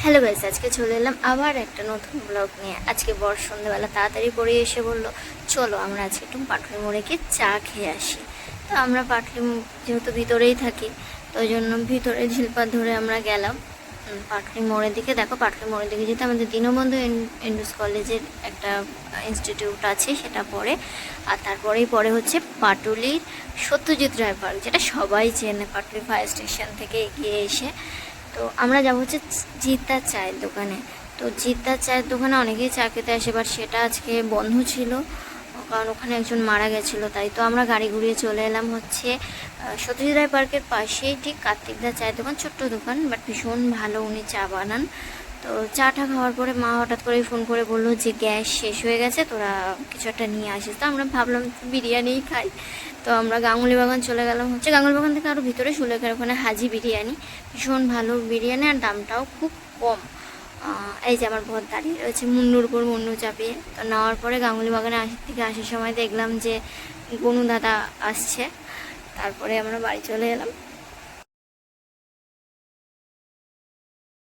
Hello guys, আজকে চলে এলাম আবার একটা নতুন ব্লগ নিয়ে। আজকে বর সন্ধ্যাবেলা তাড়াতাড়ি করে এসে বললো চলো আমরা আজকে একটু পাটুলি মোড়ে গিয়ে চা খেয়ে আসি। তো আমরা যেহেতু ভিতরেই থাকি, তো ওই জন্য ভিতরে ঝিলপাত ধরে আমরা গেলাম পাটুলি মোড়ের দিকে। দেখো, পাটুলি মোড়ের দিকে যেতে আমাদের দীনবন্ধু ইন্ডুস কলেজের একটা ইনস্টিটিউট আছে, সেটা পড়ে। আর তারপরেই পড়ে হচ্ছে পাটুলির সত্যজিৎ রায় পার্ক, যেটা সবাই চেনে পাটুলি ফায়ার স্টেশন থেকে এগিয়ে এসে। তো আমরা যাবো হচ্ছে জিদ্দার চায়ের দোকানে। তো জিদ্দার চায়ের দোকানে অনেকেই চা খেতে আসে, বাট সেটা আজকে বন্ধ ছিল, কারণ ওখানে একজন মারা গেছিলো। তাই তো আমরা গাড়ি ঘুরিয়ে চলে এলাম হচ্ছে সত্যজিৎ রায় পার্কের পাশেই ঠিক কার্তিকদার চায়ের দোকান, ছোট্ট দোকান, বাট ভীষণ ভালো, উনি চা বানান। তো চাটা খাওয়ার পরে মা হঠাৎ করে ফোন করে বললো যে গ্যাস শেষ হয়ে গেছে, তোরা কিছু একটা নিয়ে আসিস। তো আমরা ভাবলাম বিরিয়ানিই খাই। তো আমরা গাঙ্গুলি বাগান চলে গেলাম হচ্ছে, গাঙ্গুলি বাগান থেকে আরও ভিতরে সুলেখার ওখানে হাজি বিরিয়ানি, ভীষণ ভালো বিরিয়ানি, আর দামটাও খুব কম। এই যে আমার বর দাঁড়িয়ে রয়েছে মুন্নুর উপর মুন্নু চাপিয়ে। তো নেওয়ার পরে গাঙ্গুলি বাগানে আসার সময় দেখলাম যে গনু দাদা আসছে। তারপরে আমরা বাড়ি চলে এলাম।